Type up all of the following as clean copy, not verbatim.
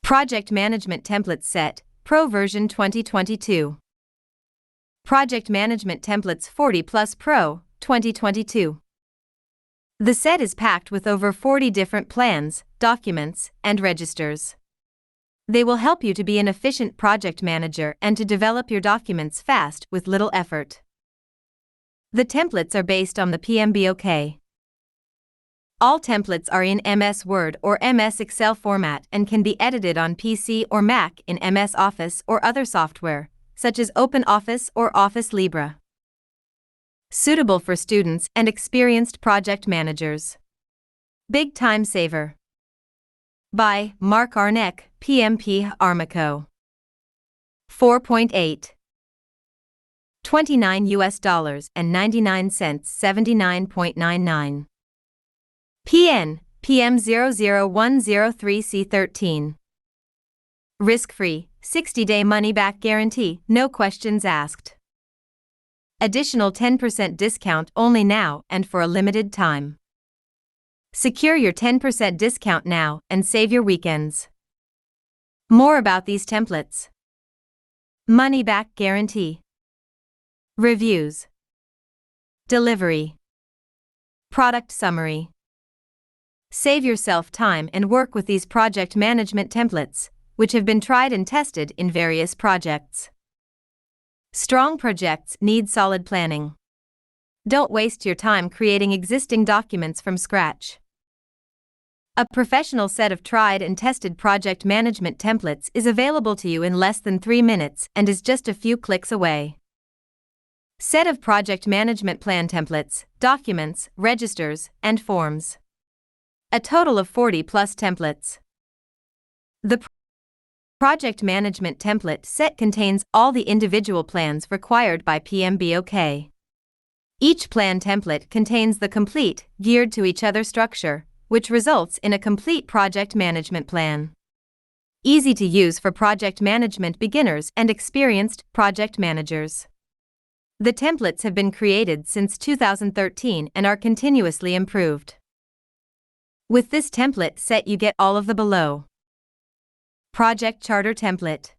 Project Management Templates Set, Pro version 2022. Project Management Templates 40 Plus Pro, 2022. The set is packed with over 40 different plans, documents, and registers. They will help you to be an efficient project manager and to develop your documents fast with little effort. The templates are based on the PMBOK. All templates are in MS Word or MS Excel format and can be edited on PC or Mac in MS Office or other software, such as OpenOffice or Office Libre. Suitable for students and experienced project managers. Big Time Saver. By Mark Arneck, PMP Armico. 4.8. $29 and 99 cents 79.99. PN, PM00103C13. Risk-free, 60-day money-back guarantee, no questions asked. Additional 10% discount only now and for a limited time. Secure your 10% discount now and save your weekends. More about these templates. Money-back guarantee. Reviews. Delivery. Product summary. Save yourself time and work with these project management templates, which have been tried and tested in various projects. Strong projects need solid planning. Don't waste your time creating existing documents from scratch. A professional set of tried and tested project management templates is available to you in less than 3 minutes and is just a few clicks away. Set of project management plan templates, documents, registers, and forms. A total of 40 plus templates. The project management template set contains all the individual plans required by PMBOK. Each plan template contains the complete, geared to each other structure, which results in a complete project management plan. Easy to use for project management beginners and experienced project managers. The templates have been created since 2013 and are continuously improved. With this template set you get all of the below. Project Charter Template.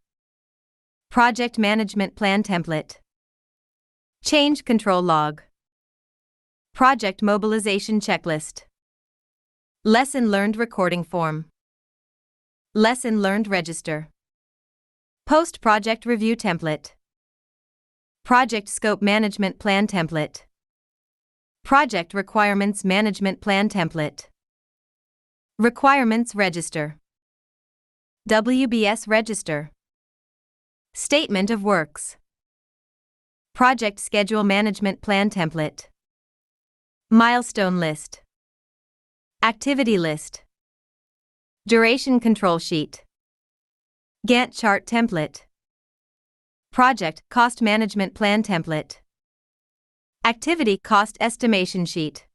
Project Management Plan Template. Change Control Log. Project Mobilization Checklist. Lesson Learned Recording Form. Lesson Learned Register. Post-Project Review Template. Project Scope Management Plan Template. Project Requirements Management Plan Template. Requirements Register. WBS Register. Statement of Works. Project Schedule Management Plan Template. Milestone List. Activity List. Duration Control Sheet. Gantt Chart Template. Project Cost Management Plan Template. Activity Cost Estimation Sheet.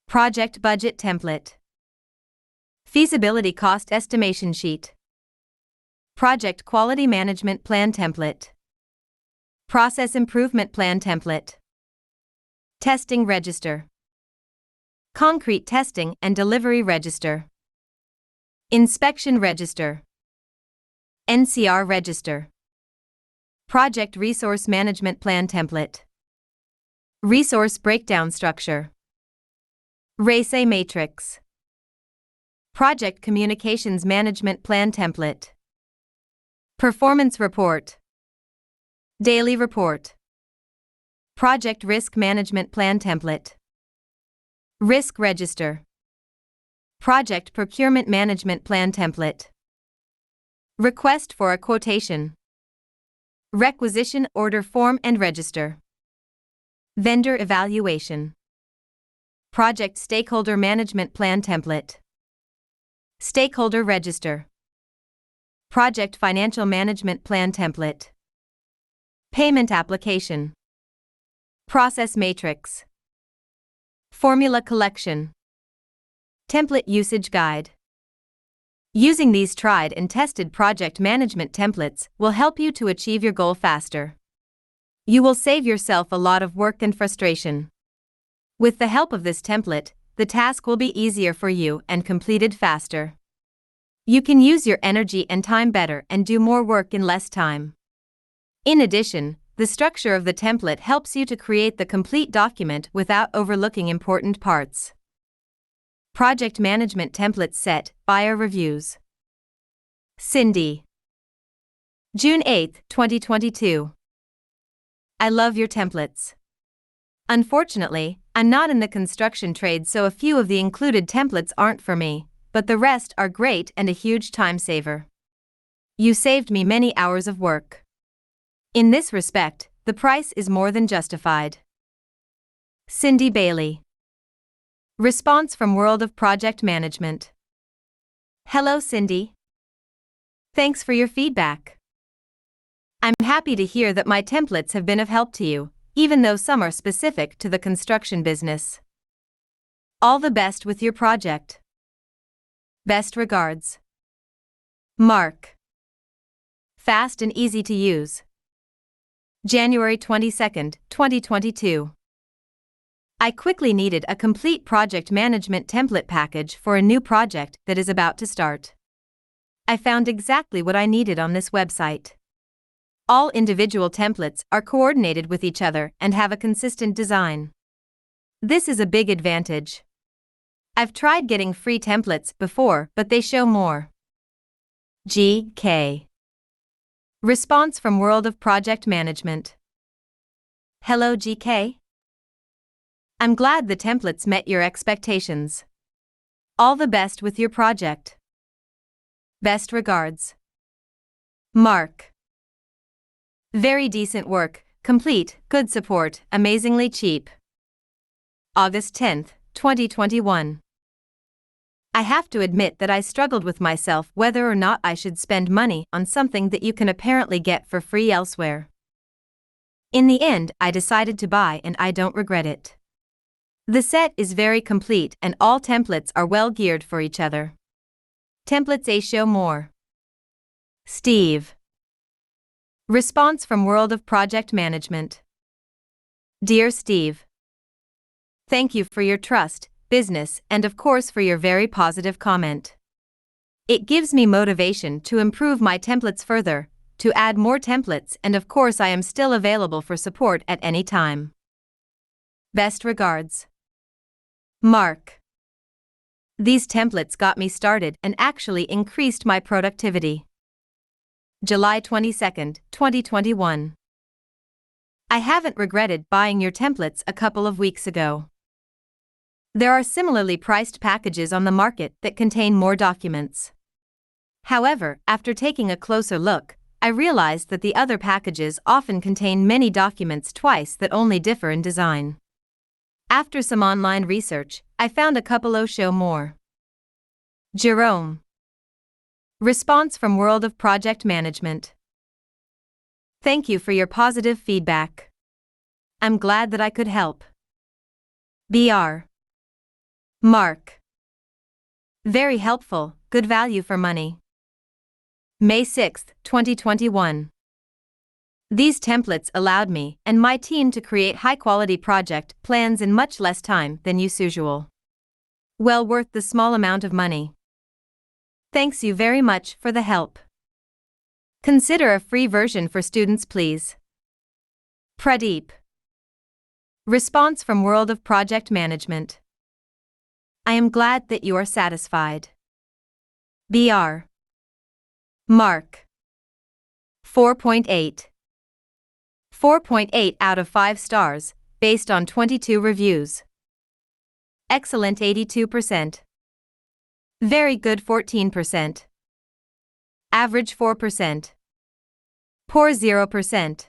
Project Budget Template. Feasibility Cost Estimation Sheet. Project Quality Management Plan Template. Process Improvement Plan Template. Testing Register. Concrete Testing and Delivery Register. Inspection Register. NCR Register. Project Resource Management Plan Template. Resource Breakdown Structure. RACE Matrix. Project Communications Management Plan Template. Performance Report. Daily Report. Project Risk Management Plan Template. Risk Register. Project Procurement Management Plan Template. Request for a Quotation. Requisition Order Form and Register. Vendor Evaluation. Project Stakeholder Management Plan Template. Stakeholder Register. Project Financial Management Plan Template. Payment Application. Process Matrix. Formula Collection. Template Usage Guide. Using these tried and tested project management templates will help you to achieve your goal faster. You will save yourself a lot of work and frustration. With the help of this template, the task will be easier for you and completed faster. You can use your energy and time better and do more work in less time. In addition, the structure of the template helps you to create the complete document without overlooking important parts. Project Management Template Set, Buyer Reviews. Cindy. June 8, 2022. I love your templates. Unfortunately, I'm not in the construction trade, so a few of the included templates aren't for me, but the rest are great and a huge time saver. You saved me many hours of work. In this respect, the price is more than justified. Cindy Bailey. Response from World of Project Management. Hello, Cindy. Thanks for your feedback. I'm happy to hear that my templates have been of help to you, even though some are specific to the construction business. All the best with your project. Best regards. Mark. Fast and easy to use. January 22, 2022. I quickly needed a complete project management template package for a new project that is about to start. I found exactly what I needed on this website. All individual templates are coordinated with each other and have a consistent design. This is a big advantage. I've tried getting free templates before, but they show more. GK. Response from World of Project Management. Hello, GK. I'm glad the templates met your expectations. All the best with your project. Best regards. Mark. Very decent work, complete, good support, amazingly cheap. August 10, 2021. I have to admit that I struggled with myself whether or not I should spend money on something that you can apparently get for free elsewhere. In the end, I decided to buy and I don't regret it. The set is very complete and all templates are well geared for each other. Templates A show more. Steve. Response from World of Project Management. Dear Steve. Thank you for your trust, business, and of course for your very positive comment. It gives me motivation to improve my templates further, to add more templates, and of course I am still available for support at any time. Best regards. Mark. These templates got me started and actually increased my productivity. July 22, 2021. I haven't regretted buying your templates a couple of weeks ago. There are similarly priced packages on the market that contain more documents. However, after taking a closer look, I realized that the other packages often contain many documents twice that only differ in design. After some online research, I found a couple show more. Jerome. Response from World of Project Management. Thank you for your positive feedback. I'm glad that I could help. BR. Mark. Very helpful, good value for money. May 6, 2021. These templates allowed me and my team to create high-quality project plans in much less time than usual. Well worth the small amount of money. Thanks you very much for the help. Consider a free version for students, please. Pradeep. Response from World of Project Management. I am glad that you are satisfied. BR. Mark. 4.8. 4.8 out of 5 stars, based on 22 reviews. Excellent 82%. Very good 14%. Average 4%. Poor 0%.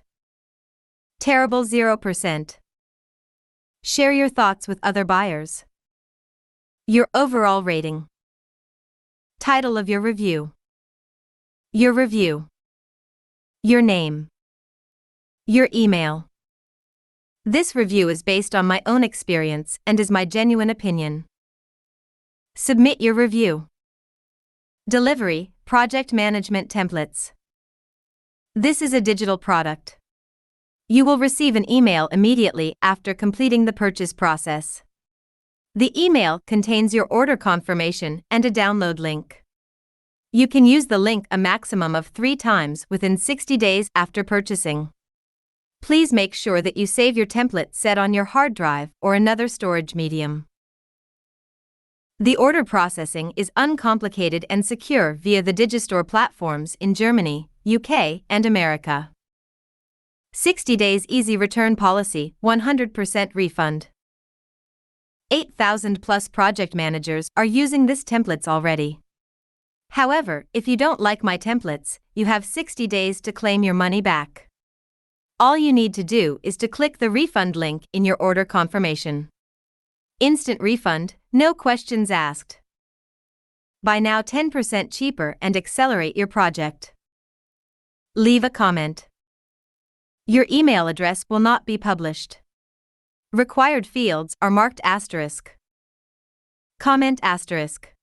Terrible 0%. Share your thoughts with other buyers. Your overall rating. Title of your review. Your review. Your name. Your email. This review is based on my own experience and is my genuine opinion. Submit your review. Delivery, Project Management Templates. This is a digital product. You will receive an email immediately after completing the purchase process. The email contains your order confirmation and a download link. You can use the link a maximum of 3 times within 60 days after purchasing. Please make sure that you save your template set on your hard drive or another storage medium. The order processing is uncomplicated and secure via the Digistore platforms in Germany, UK, and America. 60 days easy return policy, 100% refund. 8,000 plus project managers are using this templates already. However, if you don't like my templates, you have 60 days to claim your money back. All you need to do is to click the refund link in your order confirmation. Instant refund, no questions asked. Buy now 10% cheaper and accelerate your project. Leave a comment. Your email address will not be published. Required fields are marked asterisk. Comment asterisk.